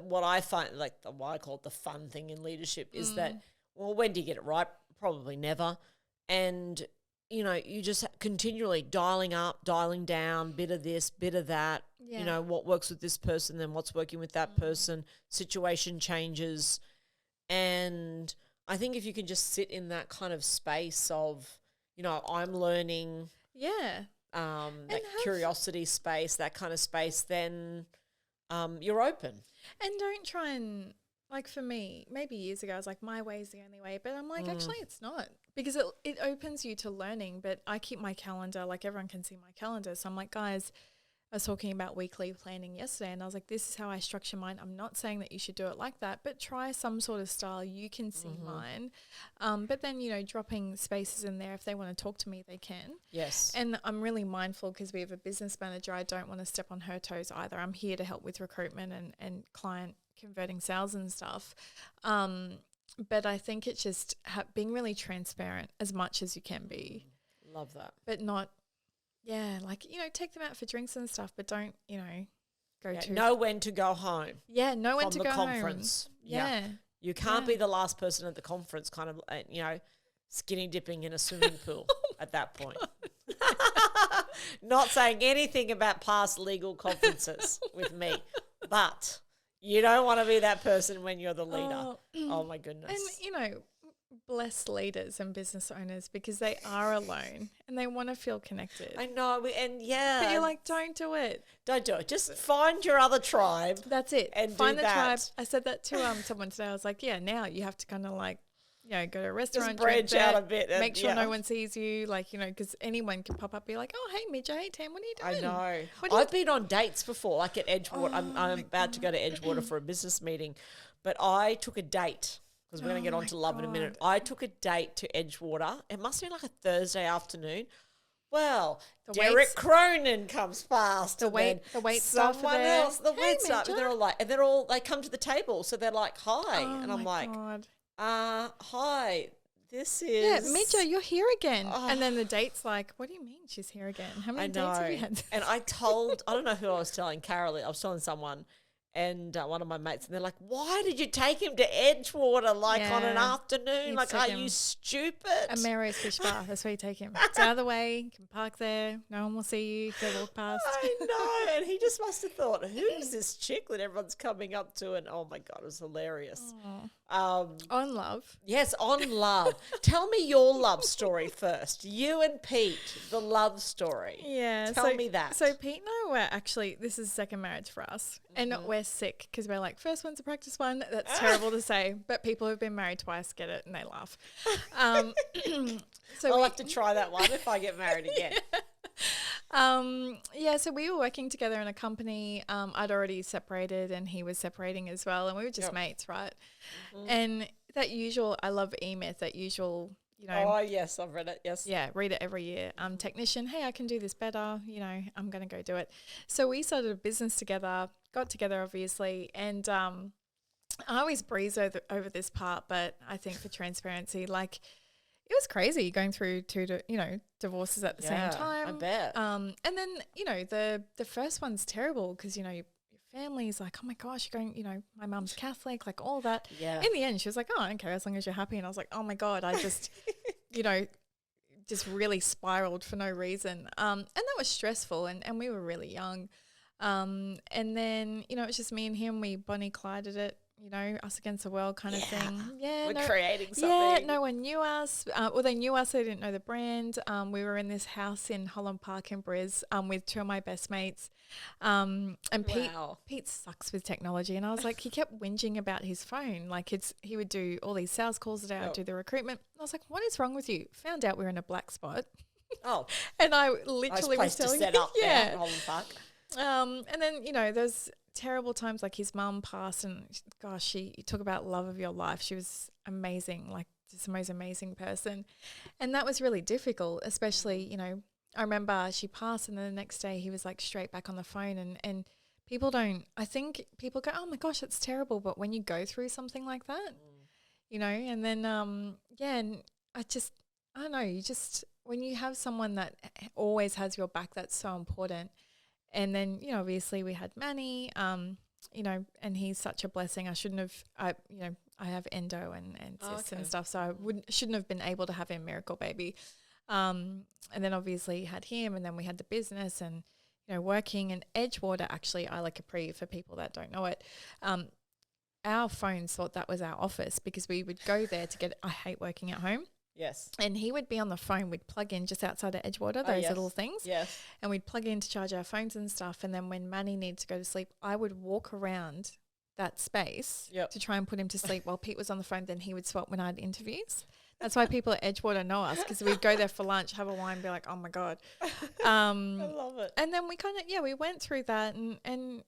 what I find, like what I call it the fun thing in leadership is that, well, when do you get it right? Probably never. And, you just continually dialing up, dialing down, bit of this, bit of that. Yeah. What works with this person, then what's working with that person, situation changes. And I think if you can just sit in that kind of space of, I'm learning. Yeah. That curiosity space, that kind of space, then you're open. And don't try and, like for me, maybe years ago I was like, my way is the only way. But I'm like, actually it's not. Because it opens you to learning. But I keep my calendar, like everyone can see my calendar. So I'm like, guys, I was talking about weekly planning yesterday, and I was like, this is how I structure mine. I'm not saying that you should do it like that, but try some sort of style. You can see mine. But then, dropping spaces in there. If they want to talk to me, they can. Yes. And I'm really mindful because we have a business manager. I don't want to step on her toes either. I'm here to help with recruitment and client converting sales and stuff. But I think it's just being really transparent as much as you can be. Love that. But not, take them out for drinks and stuff, but don't, go too. Know when to go home. Yeah, know when to go home. Conference. Yeah. You can't be the last person at the conference kind of, skinny dipping in a swimming pool at that point. Not saying anything about past legal conferences with me, but you don't want to be that person when you're the leader. Oh my goodness. And, bless leaders and business owners because they are alone and they want to feel connected. I know. But you're like, don't do it. Don't do it. Just find your other tribe. That's it. And find do the that. tribe. I said that to someone today. I was like, yeah, now you have to kind of like go to a restaurant, branch drink out there, a bit and- make sure yeah. no one sees you, because anyone can pop up, be like, oh, hey, Midja, hey, Tam, what are you I doing? know. What do you I've been on dates before, like at Edgewater. I'm my about to go to Edgewater for a business meeting, but I took a date because we're going to get on to love in a minute. I took a date to Edgewater. It must have been like a Thursday afternoon. Well, The Derek waits- Cronin comes past. The and wait- then the wait staff are someone there. else. The Hey, wait staff. And Midja. they're all like, they come to the table. So they're like, hi. Oh and I'm my like, God. hi. This Yeah, is. Midja, you're here again. And then the date's like, what do you mean she's here again? How I many know. dates have you had? And I don't know who I was telling, Carolee. I was telling someone and one of my mates, and they're like, why did you take him to Edgewater on an Yeah. afternoon? You'd Like, take are him- you stupid? A Mary's Fish Bar. That's where you take him. It's out of the way. You can park there. No one will see you if they walk past. I know. And he just must have thought, who's this chick that everyone's coming up to? And oh my God, it was hilarious. On love. Yes, on love. Tell me your love story first. You and Pete, the love story. Yeah. Tell me that. So Pete and I were actually, this is second marriage for us. And we're sick because we're like, first one's a practice one. That's terrible to say. But people who've been married twice get it and they laugh. So I'll have to try that one if I get married again. So we were working together in a company. I'd already separated and he was separating as well. And we were just mates, right? And that usual, I love E-Myth, that usual, Oh, yes, I've read it. Yes. yeah, read it every year. Technician, hey, I can do this better. I'm going to go do it. So we started a business together, got together obviously. And I always breeze over this part, but I think for transparency, like, it was crazy going through two, divorces at the same time. I bet. And then, the first one's terrible because, your family's like, oh my gosh, you're going, my mum's Catholic, like all that. Yeah. In the end, she was like, oh, I don't care as long as you're happy. And I was like, oh my God, I just, just really spiraled for no reason. And that was stressful and we were really young. And then, it was just me and him, we Bonnie Clyded it. Us against the world kind of thing. Yeah. We're creating something. Yeah, no one knew us. They knew us, they didn't know the brand. We were in this house in Holland Park in Briz with two of my best mates. And Pete sucks with technology. And I was like, he kept whinging about his phone. Like he would do all these sales calls a day, I'd do the recruitment. I was like, what is wrong with you? Found out we were in a black spot. Oh. And I literally was telling him. There in Holland Park. And then, there's terrible times like his mum passed and gosh, you talk about love of your life. She was amazing, like just the most amazing person. And that was really difficult, especially, I remember she passed and then the next day he was like straight back on the phone and I think people go, oh my gosh, that's terrible. But when you go through something like that, and then, and I don't know, when you have someone that always has your back, that's so important. And then, obviously we had Manny, and he's such a blessing. I have endo and cysts and stuff, so I shouldn't have been able to have a miracle baby. And then obviously had him, and then we had the business and, working in Edgewater, actually, Isla Capri, for people that don't know it. Our phones thought that was our office because we would go there I hate working at home. Yes. And he would be on the phone. We'd plug in just outside of Edgewater, those little things. Yes. And we'd plug in to charge our phones and stuff. And then when Manny needed to go to sleep, I would walk around that space to try and put him to sleep while Pete was on the phone. Then he would swap when I had interviews. That's why people at Edgewater know us, because we'd go there for lunch, have a wine, be like, oh my God. I love it. And then we we went through that and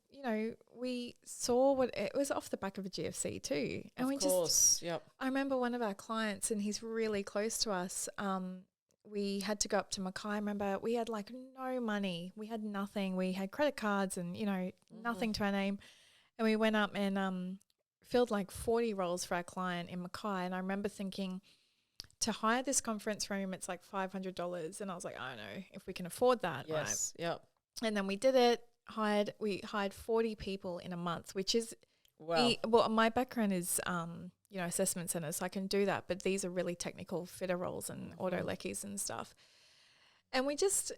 we saw what it was off the back of a GFC too. And I remember one of our clients, and he's really close to us. We had to go up to Mackay. I remember we had like no money. We had nothing. We had credit cards and, nothing to our name. And we went up and filled like 40 roles for our client in Mackay. And I remember thinking, to hire this conference room, it's like $500. And I was like, I don't know if we can afford that. Yes. Right? Yep. And then we did it. We hired 40 people in a month, which is my background is assessment centers, so I can do that, but these are really technical fitter roles and auto leckies and stuff. And we just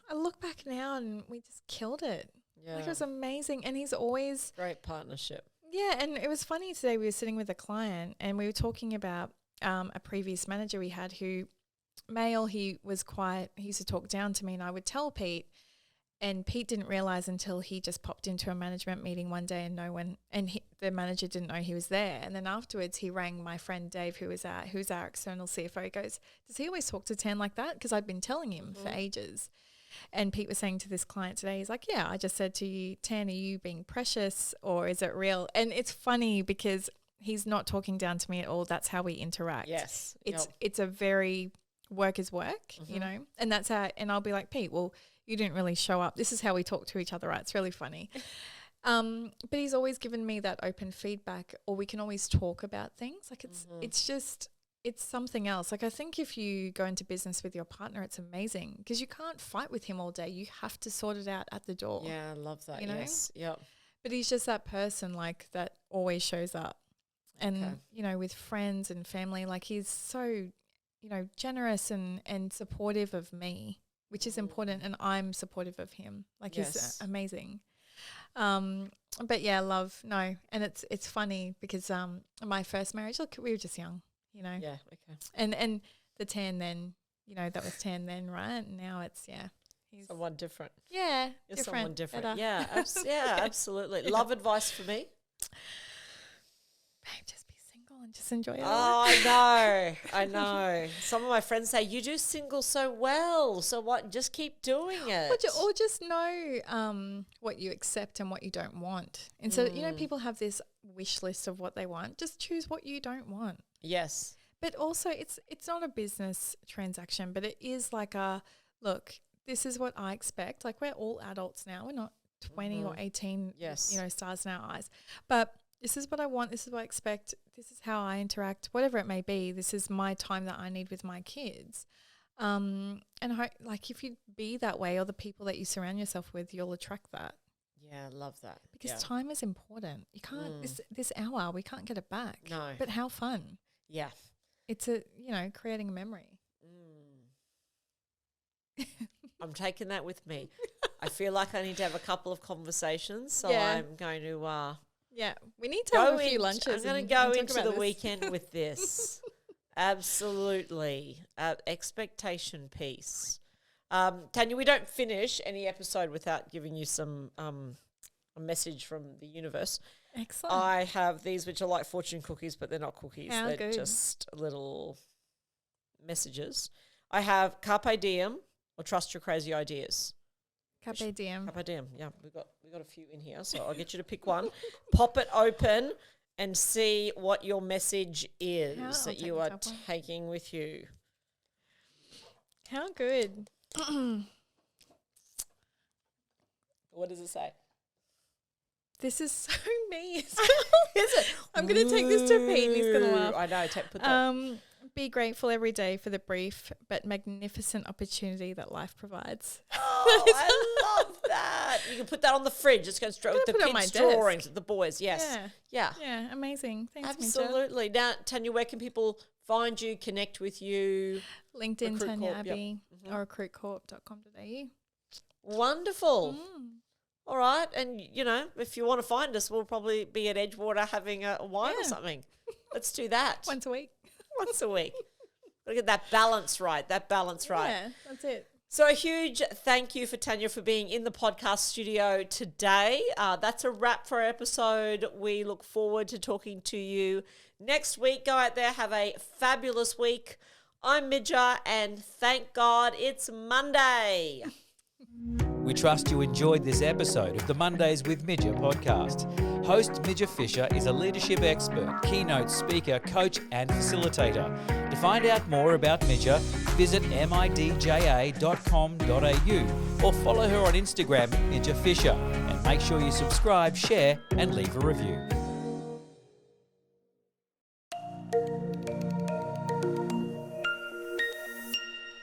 I look back now and we just killed it. Yeah. Like, it was amazing. And he's always great partnership. Yeah, and it was funny today, we were sitting with a client and we were talking about a previous manager we had who, male, he used to talk down to me, and I would tell Pete, And Pete didn't realize until he just popped into a management meeting one day and the manager didn't know he was there. And then afterwards he rang my friend Dave, who's our external CFO. He goes, does he always talk to Tan like that? Because I'd been telling him for ages. And Pete was saying to this client today, he's like, yeah, I just said to you, Tan, are you being precious or is it real? And it's funny because he's not talking down to me at all. That's how we interact. Yes. It's a very work is work, you know, and that's how, and I'll be like, Pete, well, you didn't really show up. This is how we talk to each other, right? It's really funny. But he's always given me that open feedback, or we can always talk about things. Like it's something else. Like I think if you go into business with your partner, it's amazing because you can't fight with him all day. You have to sort it out at the door. Yeah, I love that. You know? Yes. Yep. But he's just that person like that always shows up. And, you know, with friends and family, like he's so, you know, generous and supportive of me, which is important, and I'm supportive of him. Like he's amazing. But yeah, and it's funny because my first marriage, look, we were just young, you know. Yeah, okay. And the Tan then, you know, that was Tan then, right? And now it's he's someone different. Yeah, You're someone different. Better. Yeah, absolutely. Love advice for me. Babe, just be single and just enjoy it. Oh, I know. Some of my friends say, you do single so well. So what? Just keep doing it. Or just know what you accept and what you don't want. And so, you know, people have this wish list of what they want. Just choose what you don't want. Yes. But also it's not a business transaction, but it is like look, this is what I expect. Like we're all adults now. We're not 20 or 18, you know, stars in our eyes. But this is what I want. This is what I expect. This is how I interact, whatever it may be. This is my time that I need with my kids. And like if you be that way, or the people that you surround yourself with, you'll attract that. Yeah, I love that. Because time is important. You can't, this hour, we can't get it back. No. But how fun. Yeah. It's creating a memory. I'm taking that with me. I feel like I need to have a couple of conversations. So I'm going to... we need to have a few lunches. I'm going to go into the weekend with this. Absolutely. Expectation piece. Tanya, we don't finish any episode without giving you some a message from the universe. Excellent. I have these which are like fortune cookies, but they're not cookies. How they're good. just little messages. I have Carpe Diem or Trust Your Crazy Ideas. Carpe Diem. Carpe Diem. Yeah, we got a few in here, so I'll get you to pick one. Pop it open and see what your message is that you are taking with you. How good. What does it say? This is so me as well. Is it? I'm going to take this to Pete and he's going to laugh. I know. Put that. Be grateful every day for the brief but magnificent opportunity that life provides. Oh, I love that. You can put that on the fridge. It's going straight with the kids' drawings with the boys. Yes. Yeah. Yeah, amazing. Thanks, absolutely. Now, Tanya, where can people find you, connect with you? LinkedIn, Tanya Abbey, or recruitcorp.com.au. Wonderful. All right. And, you know, if you want to find us, we'll probably be at Edgewater having a wine or something. Let's do that. Once a week. Gotta get that balance right. Yeah, that's it. So a huge thank you for Tanya for being in the podcast studio today. That's a wrap for our episode. We look forward to talking to you next week. Go out there, have a fabulous week. I'm Midja, and thank God it's Monday. We trust you enjoyed this episode of the Mondays with Midja podcast. Host Midja Fisher is a leadership expert, keynote speaker, coach and facilitator. To find out more about Midja, visit midja.com.au or follow her on Instagram at Midja Fisher, and make sure you subscribe, share and leave a review.